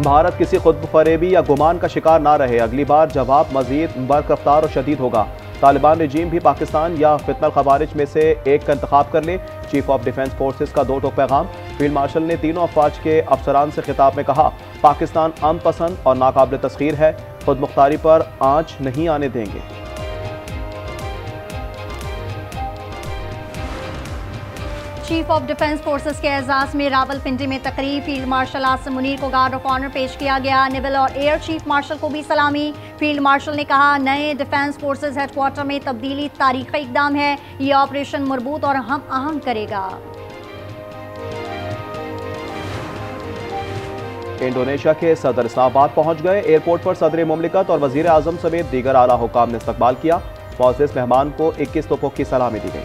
भारत किसी खुद फरेबी या गुमान का शिकार ना रहे, अगली बार जवाब मजीद बरकफ्तार और शदीद होगा। तालिबान रजीम भी पाकिस्तान या फितनल खवारिज में से एक का इंतखाब कर ले। चीफ ऑफ डिफेंस फोर्सेस का दो टोक पैगाम। फील्ड मार्शल ने तीनों अफवाज के अफसरान से खिताब में कहा, पाकिस्तान अमन पसंद और नाकाबिल तस्खीर है, खुद मुख्तारी पर आंच नहीं आने देंगे। चीफ ऑफ डिफेंस फोर्सेस के एजाज में रावलपिंडी में तकरीब। फील्ड मार्शल आसिम मुनीर को गार्ड ऑफ ऑनर पेश किया गया। नेवल और एयर चीफ मार्शल को भी सलामी। फील्ड मार्शल ने कहा, नए डिफेंस फोर्सेस हेडक्वार्टर में तब्दीली तारीखी इकदाम है, ये ऑपरेशन मजबूत और हम आहंग करेगा। इंडोनेशिया के सदर इस्लामाबाद पहुंच गए। एयरपोर्ट पर सदर मुमलिकत और वजीर आजम समेत दीगर आला हुकाम ने इस्तकबाल किया। मुअज़्ज़िज़ मेहमान को 21 तोपों की सलामी दी गई।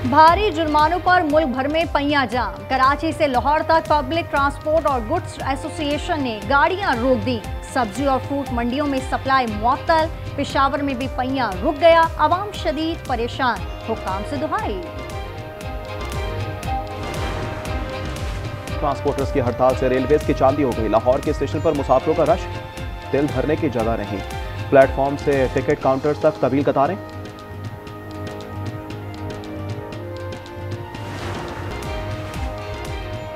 भारी जुर्मानों पर मुल्क भर में पहिया जाम। कराची से लाहौर तक पब्लिक ट्रांसपोर्ट और गुड्स एसोसिएशन ने गाड़ियां रोक दी। सब्जी और फ्रूट मंडियों में सप्लाई मुअत्तल। पेशावर में भी पहिया रुक गया, आवाम शदीद परेशान, हुक्काम से दुहाई। ट्रांसपोर्टर्स की हड़ताल से रेलवेज की चांदी हो गई। लाहौर के स्टेशन पर मुसाफिरों का रश, दिल धरने की जगह नहीं। प्लेटफॉर्म से टिकट काउंटर्स तक तवील कतारें।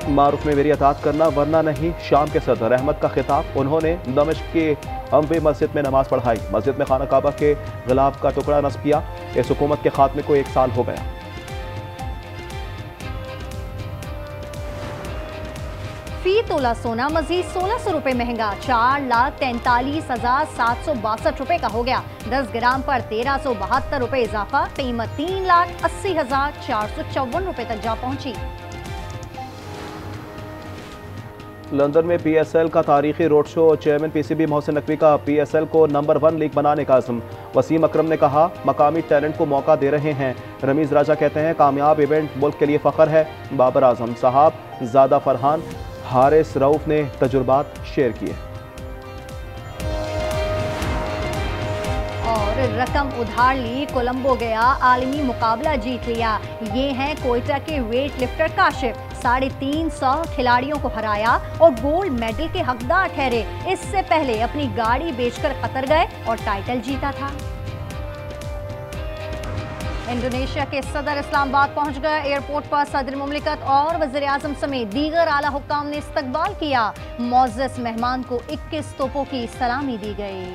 मारूफ में मेरी अतात करना वरना नहीं, शाम के सदर अहमद का खिताब। उन्होंने दमिश्क की अम्बे मस्जिद में नमाज पढ़ाई। मस्जिद में खाना काबा के गिलाफ का टुकड़ा नस्ब किया। इस हुकूमत के खात्मे को 1 साल हो गया। फी तोला सोना मजीद 1600 रुपए महंगा, 4,43,762 रुपए का हो गया। 10 ग्राम पर 1372 रुपए इजाफा, कीमत 3,80,454 रुपए तक जा पहुंची। लंदन में PSL का तारीखी road show. Chairman PCB Mohsin Naqvi का PSL को नंबर 1 लीग बनाने का अज़्म। वसीम अकरम ने कहा, मकामी टैलेंट को मौका दे रहे हैं। रमीज राजा कहते हैं, कामयाब इवेंट मुल्क के लिए फ़ख्र है। बाबर आजम साहब, ज़ादा फरहान, हारिस रऊफ ने तजुर्बात शेयर किए। और रकम उधार ली, कोलंबो गया, आलमी मुकाबला जीत लिया। ये हैं कोयटा के वेट लिफ्टर काशिफ, 350 खिलाड़ियों को हराया और गोल्ड मेडल के हकदार ठहरे। इससे पहले अपनी गाड़ी बेचकर कतर गए और टाइटल जीता था। इंडोनेशिया के सदर इस्लामाबाद पहुंच गए। एयरपोर्ट पर सदर मुमलिकत और वज़ीर आज़म समेत दीगर आला हुक्काम ने इस्तकबाल किया। मुअज़्ज़िज़ मेहमान को 21 तोपों की सलामी दी गई।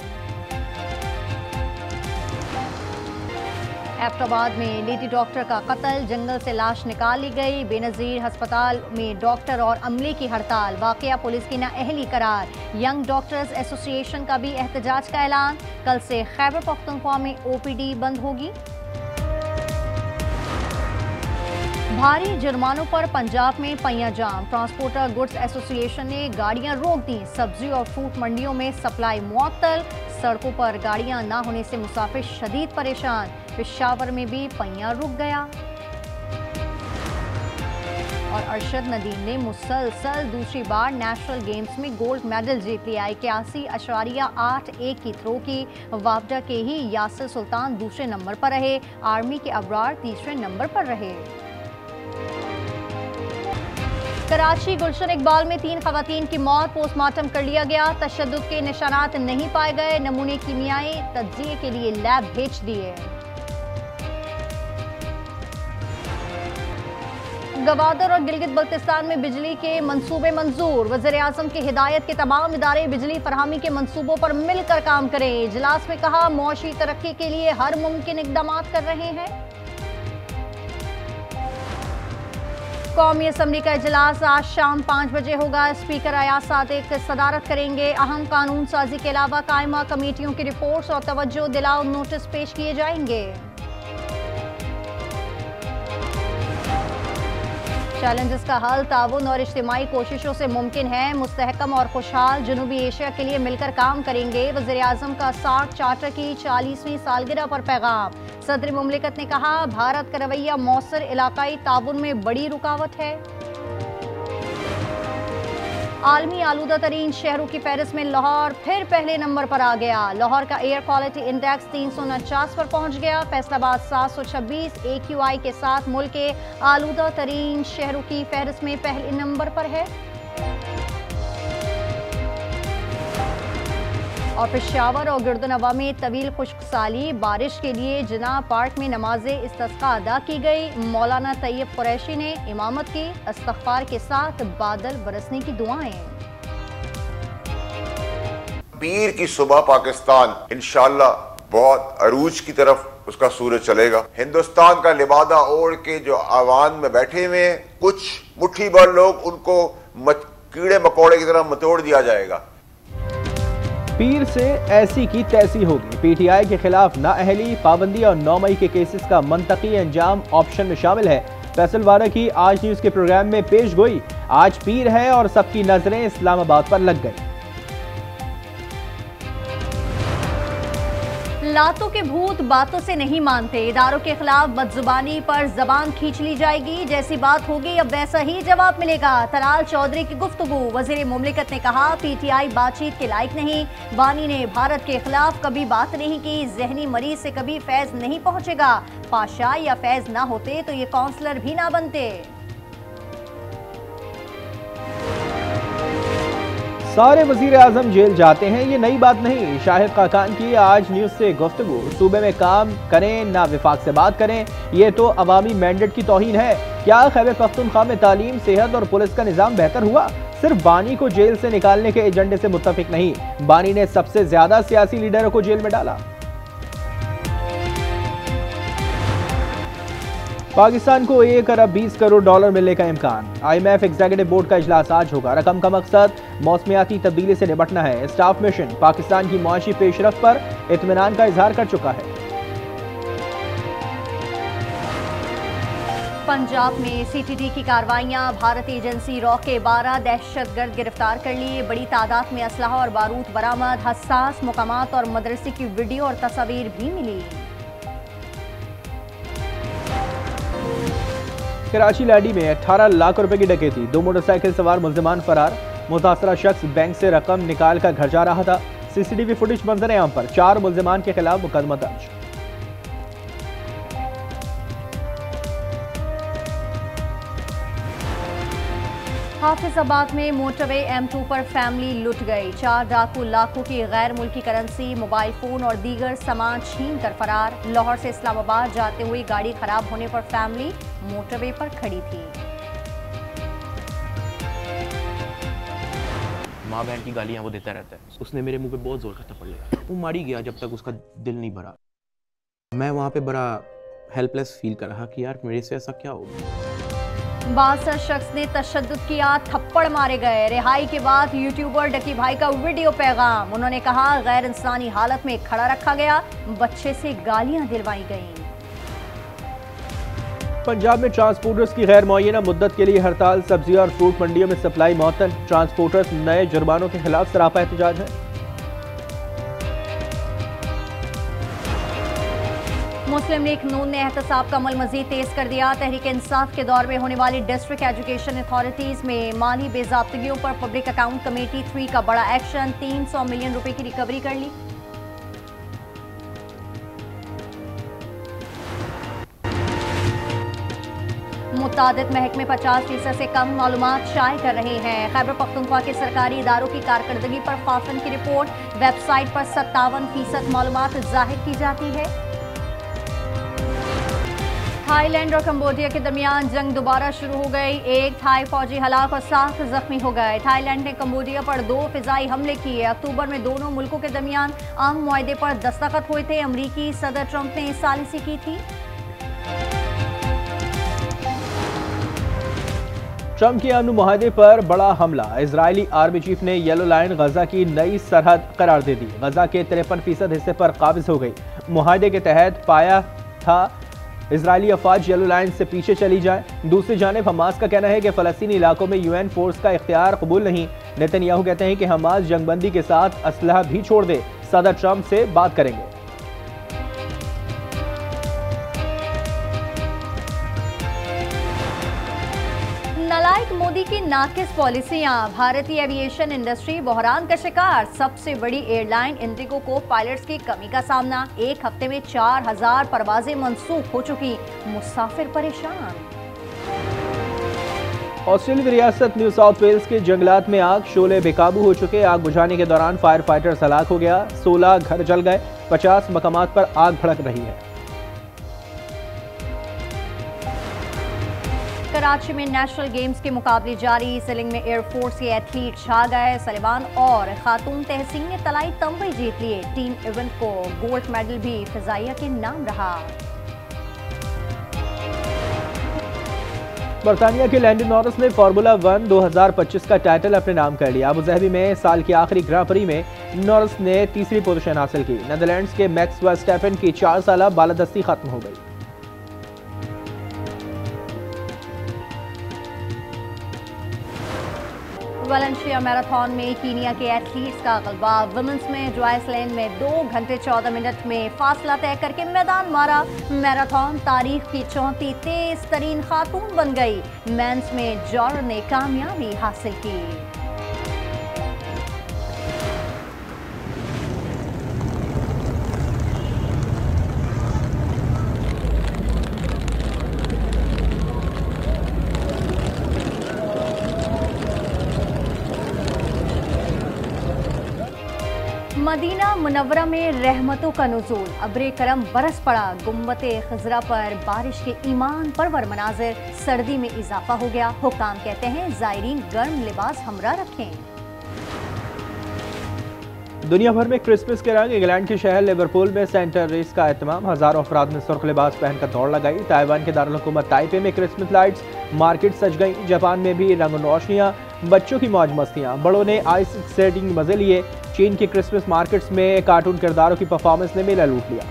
एबटाबाद में लेडी डॉक्टर का कत्ल, जंगल से लाश निकाल ली गई। बेनज़ीर अस्पताल में डॉक्टर और अमले की हड़ताल, वाक़या पुलिस की नाअहली करार। यंग डॉक्टर्स एसोसिएशन का भी एहतजाज का ऐलान। कल से खैबर पख्तूनख्वा में OPD बंद होगी। भारी जुर्मानों पर पंजाब में पहिया जाम। ट्रांसपोर्टर गुड्स एसोसिएशन ने गाड़ियां रोक दी। सब्जी और फ्रूट मंडियों में सप्लाई मुअत्तल। सड़कों पर गाड़ियां ना होने से मुसाफिर शदीद परेशान। पेशावर में भी पहिया रुक गया। और अरशद नदीम ने मुसलसल दूसरी बार नेशनल गेम्स में गोल्ड मेडल जीत लिया। 81.81 की थ्रो की। वापडा के ही यासिर सुल्तान दूसरे नंबर पर रहे। आर्मी के अबरार तीसरे नंबर पर रहे। कराची गुलशन इकबाल में 3 खवातीन की मौत, पोस्टमार्टम कर लिया गया। तशद्दुद के निशानात नहीं पाए गए। नमूने कीमियाई तज्जिए के लिए लैब भेज दिए। गवादर और गिलगित बल्तिस्तान में बिजली के मंसूबे मंजूर। वज़ीर आज़म की हिदायत के तमाम इदारे बिजली फरहमी के मंसूबों पर मिलकर काम करें। इजलास में कहा, मुआशी तरक्की के लिए हर मुमकिन इक़दामात कर रहे हैं। कौमी असम्बली का इजलास आज शाम 5 बजे होगा। स्पीकर अयाज सादिक सदारत करेंगे। अहम कानून साजी के अलावा कायमा कमेटियों की रिपोर्ट्स और तवज्जो दिलाओ नोटिस पेश किए जाएंगे। चैलेंजेस का हल ताउन और इज्तिमाई कोशिशों से मुमकिन है। मुस्तहकम और खुशहाल जनूबी एशिया के लिए मिलकर काम करेंगे। वज़ीर आज़म का सार्क चार्टर की 40वीं सालगिरह पर पैगाम। सदर मुमलिकत ने कहा, भारत का रवैया मौसर इलाकाई ताउन में बड़ी रुकावट है। आलमी आलूदा तरीन शहरों की फहरिस्त में लाहौर फिर पहले नंबर पर आ गया। लाहौर का एयर क्वालिटी इंडेक्स 349 पर पहुंच गया। फैसलाबाद 726 AQI के साथ मुल्क के आलूदा तरीन शहरों की फहरिस्त में पहले नंबर पर है। और पेशावर और गिरदनवा में तवील खुश्कसाली, बारिश के लिए जिना पार्क में नमाज़े इस्तिस्का अदा की गई। मौलाना तैयब कुरैशी ने इमामत की, इस्तग़फ़ार के साथ बादल बरसने की दुआएं। पीर की सुबह पाकिस्तान इंशाअल्लाह बहुत अरूज की तरफ उसका सूरज चलेगा। हिंदुस्तान का लिबादा ओढ़ के जो आवान में बैठे हुए हैं, कुछ मुट्ठी भर लोग, उनको कीड़े मकोड़े की तरह मतोड़ दिया जाएगा। पीर से ऐसी की तैसी होगी। PTI के खिलाफ नाअहली, पाबंदी और 9 मई के केसेस का मंतकी अंजाम ऑप्शन में शामिल है। फैसल वारा की आज न्यूज के प्रोग्राम में पेश गोई। आज पीर है और सबकी नजरें इस्लामाबाद पर लग गई। लातों के भूत बातों से नहीं मानते। इदारों के खिलाफ बदजुबानी पर जबान खींच ली जाएगी। जैसी बात होगी अब वैसा ही जवाब मिलेगा। तलाल चौधरी की गुफ्तगू। वजीर मुमलिकत ने कहा PTI बातचीत के लायक नहीं। बानी ने भारत के खिलाफ कभी बात नहीं की। जहनी मरीज से कभी फैज नहीं पहुंचेगा। पाशा या फैज ना होते तो ये काउंसलर भी ना बनते। सारे वजीर आजम जेल जाते हैं, ये नई बात नहीं। शाहिद खाकान की आज न्यूज से गुफ्तगू। सूबे में काम करें ना विफाक से बात करें, ये तो अवामी मैंडेट की तौहीन है। क्या खैबर पख्तूनख्वा में तालीम, सेहत और पुलिस का निज़ाम बेहतर हुआ? सिर्फ बानी को जेल से निकालने के एजेंडे से मुत्तफिक नहीं, बानी ने सबसे ज्यादा सियासी लीडरों को जेल में डाला। पाकिस्तान को 1 अरब 20 करोड़ डॉलर मिलने का इम्कान। IMF एग्जीक्यूटिव बोर्ड का इजलास आज होगा। रकम का मकसद मौसमियाती तब्दीली से निपटना है। स्टाफ मिशन पाकिस्तान की मुआशी पेशरफ पर इत्मीनान का इजहार कर चुका है। पंजाब में CTT की कार्रवाइयां। भारतीय एजेंसी रॉ के 12 दहशतगर्द गिरफ्तार कर लिए। बड़ी तादाद में असलहा और बारूद बरामद। हसास मुकामात और मदरसे की वीडियो और तस्वीर भी मिली। कराची लाडी में 18 लाख रुपए की डकैती। 2 मोटरसाइकिल सवार मुल्जिमान फरार। मुतासरा शख्स बैंक से रकम निकाल कर घर जा रहा था। CCTV फुटेज मंजर आम पर। 4 मुल्जिमान के खिलाफ मुकदमा दर्ज। हाफिजाबाद में मोटरवे M2 पर फैमिली लुट गई। 4 डाकू लाखों की गैर मुल्की करेंसी, मोबाइल फोन और दीगर सामान छीन कर फरार। लाहौर से इस्लामाबाद जाते हुए गाड़ी खराब होने पर फैमिली मोटरवे पर खड़ी थी। माँ बहन की गालियां वो देता रहता है। उसने मेरे मुंह पे बहुत जोर का थप्पड़ लिया। वो मारी गया जब तक उसका दिल नहीं भरा। मैं वहाँ पे बड़ा हेल्पलेस फील कर रहा कि यार मेरे से ऐसा क्या होगा। 62 शख्स ने तशद्दुद किया, थप्पड़ मारे गए। रिहाई के बाद यूट्यूबर डकी भाई का वीडियो पैगाम। उन्होंने कहा गैर इंसानी हालत में खड़ा रखा गया, बच्चे से गालियां दिलवाई गईं। पंजाब में ट्रांसपोर्टर्स की गैर मुअय्यना मुद्दत के लिए हड़ताल। सब्जी और फ्रूट मंडियों में सप्लाई मुअत्तल। ट्रांसपोर्टर्स नए जुर्मानों के खिलाफ सरापा एहतजाज है। मुस्लिम लीग नून ने एहतसाब का अमल मजीद तेज कर दिया। तहरीक इंसाफ के दौर में होने वाली डिस्ट्रिक्ट एजुकेशन अथॉरिटीज में माली बेजाब्तगियों पर पब्लिक अकाउंट कमेटी 3 का बड़ा एक्शन। 300 मिलियन रुपए की रिकवरी कर ली। मुतादिद महकमे 50% से कम मालूमात शाये कर रहे हैं। खैबर पख्तूनख्वा के सरकारी इदारों की कारकर्दगी पर फाफन की रिपोर्ट। वेबसाइट पर 57% मालूमात जाहिर की जाती है। थाईलैंड और कंबोडिया के दरमियान जंग दोबारा शुरू हो गई। 1 थाई फौजी हलाक और 7 जख्मी हो गए। थाईलैंड ने कंबोडिया पर 2 फिजाई हमले किए। अक्टूबर में दोनों मुल्कों के दरमियान अमन मुआहदे पर दस्तखत हुए थे। अमरीकी सदर ट्रंप ने सालिसी की थी। ट्रंप के अमन मुआहदे पर बड़ा हमला। इजरायली आर्मी चीफ ने येलो लाइन गजा की नई सरहद करार दे दी। गजा के 53% हिस्से पर काबिज हो गई। मुआहदे के तहत पाया था इजरायली अफवाज येलो लाइन से पीछे चली जाए। दूसरी जानिब हमास का कहना है कि फलस्तीनी इलाकों में UN फोर्स का इख्तियार कबूल नहीं। नेतन्याहू कहते हैं कि हमास जंगबंदी के साथ असलहा भी छोड़ दे। सदर ट्रंप से बात करेंगे। नालायक मोदी की नाकिस पॉलिसियां, भारतीय एविएशन इंडस्ट्री बहरान का शिकार। सबसे बड़ी एयरलाइन इंडिगो को पायलट्स की कमी का सामना। एक हफ्ते में 4000 परवाजें मनसूख हो चुकी, मुसाफिर परेशान। ऑस्ट्रेलिया की रियासत न्यू साउथ वेल्स के जंगलात में आग, शोले बेकाबू हो चुके। आग बुझाने के दौरान फायर फाइटर्स हलाक हो गया, 16 घर जल गए, 50 मकामात पर आग भड़क रही है। कराची में नेशनल गेम्स के मुकाबले जारी, सीलिंग में एयरफोर्स के एथलीट छा गए। सलेमान और खातून तहसीन ने तलाई तमगे जीत लिए। टीम इवेंट को गोल्ड मेडल भी फिजाइया के नाम रहा। बरतानिया के लैंडन नॉरिस ने फार्मूला 1 2025 का टाइटल अपने नाम कर लिया। अबू धाबी में साल के आखिरी ग्रां प्री में नॉरिस ने तीसरी पोजीशन हासिल की। नीदरलैंड्स के मैक्स वर्स्टैपेन की 4 साल बालादस्ती खत्म हो गई। वालेंसिया मैराथन में कीनिया के एथलीट्स का गलबा। वुमेन्स में जॉयसलैंड में 2 घंटे 14 मिनट में फासला तय करके मैदान मारा। मैराथन तारीख की 34 तेज तरीन खातून बन गई। मेंस में जॉर्डन ने कामयाबी हासिल की। मदीना मुनव्वरा में रहमतों का नुज़ूल, अब्रे करम बरस पड़ा। गुम्बते खज़रा पर बारिश के ईमान परवर मनाजिर, सर्दी में इजाफा हो गया। हुक्काम कहते हैं ज़ायरीन गर्म लिबास हमरा रखें। दुनिया भर में क्रिसमस के रंग। इंग्लैंड के शहर लिवरपूल में सेंटर रेस का एहतमाम, हजारों अफराद ने सुर्ख लिबास पहनकर दौड़ लगाई। ताइवान के दारुल हुकूमत ताइपे में क्रिसमस लाइट्स, मार्केट सज गई। जापान में भी रंग रोशनियाँ, बच्चों की मौज मस्तियाँ, बड़ों ने आइस स्केटिंग मजे लिए। चीन की क्रिसमस मार्केट्स में कार्टून किरदारों की परफॉर्मेंस ने मेला लूट लिया।